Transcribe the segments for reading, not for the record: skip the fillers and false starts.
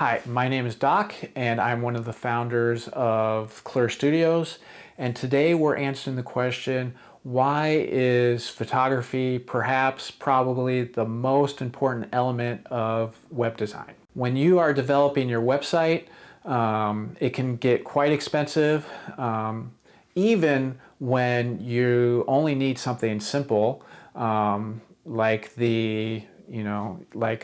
Hi, my name is Doc, and I'm one of the founders of Clear Studios. And today we're answering the question, why is photography probably the most important element of web design? When you are developing your website, it can get quite expensive, even when you only need something simple, like like a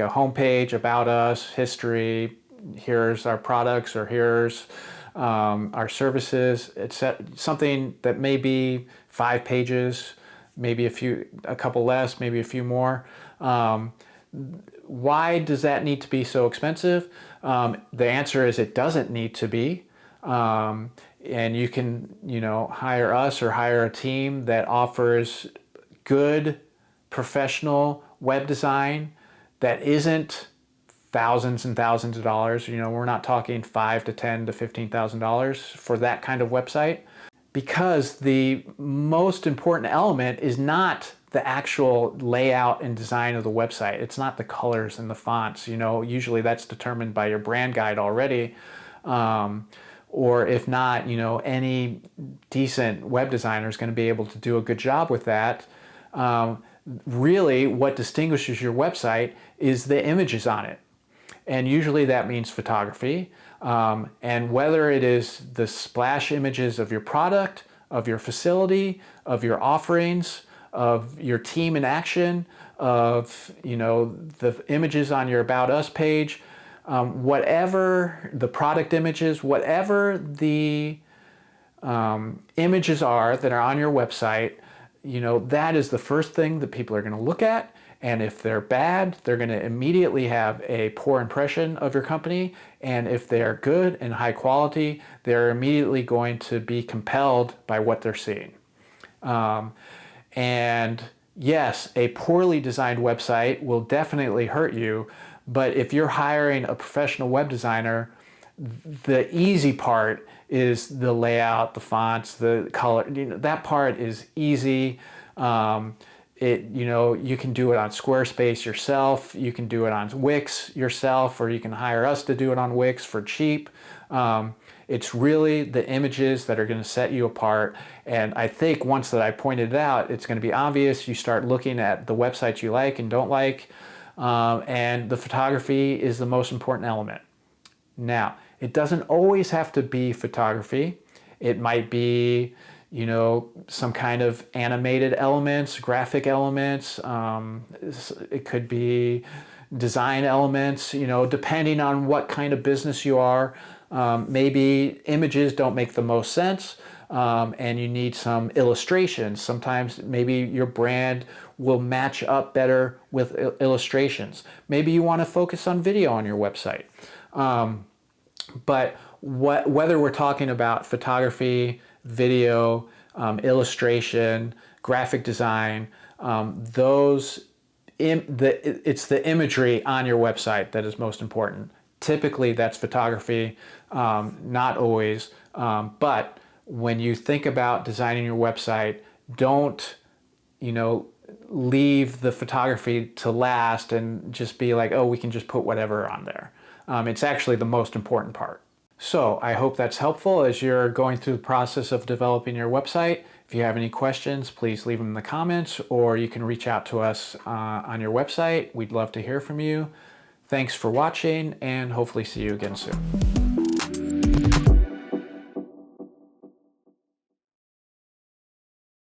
homepage, about us, history, here's our products, or here's our services. It's something that may be 5 pages, maybe a couple less, maybe a few more. Why does that need to be so expensive? The answer is it doesn't need to be. And you can, hire us or hire a team that offers good, professional web design that isn't thousands and thousands of dollars. We're not talking $5,000 to $10,000 to $15,000 for that kind of website, because the most important element is not the actual layout and design of the website. It's not the colors and the fonts. Usually that's determined by your brand guide already. Or if not, any decent web designer is going to be able to do a good job with that. Really, what distinguishes your website is the images on it. And usually that means photography. And whether it is the splash images of your product, of your facility, of your offerings, of your team in action, of the images on your About Us page, whatever the product images, whatever the images are that are on your website, that is the first thing that people are going to look at. And if they're bad, they're going to immediately have a poor impression of your company. And if they are good and high quality, they're immediately going to be compelled by what they're seeing. And yes, a poorly designed website will definitely hurt you. But if you're hiring a professional web designer, the easy part is the layout, the fonts, the color. That part is easy. You can do it on Squarespace yourself. You can do it on Wix yourself, or you can hire us to do it on Wix for cheap. It's really the images that are going to set you apart. And I think once that I pointed it out, it's going to be obvious. You start looking at the websites you like and don't like, and the photography is the most important element. Now, it doesn't always have to be photography. It might be, some kind of animated elements, graphic elements. It could be design elements, depending on what kind of business you are. Maybe images don't make the most sense, and you need some illustrations. Sometimes maybe your brand will match up better with illustrations. Maybe you want to focus on video on your website. But whether we're talking about photography, video, illustration, graphic design, it's the imagery on your website that is most important. Typically that's photography, not always, but when you think about designing your website, don't leave the photography to last and just be like, oh, we can just put whatever on there. It's actually the most important part. So I hope that's helpful as you're going through the process of developing your website. If you have any questions, please leave them in the comments, or you can reach out to us on your website. We'd love to hear from you. Thanks for watching, and hopefully see you again soon.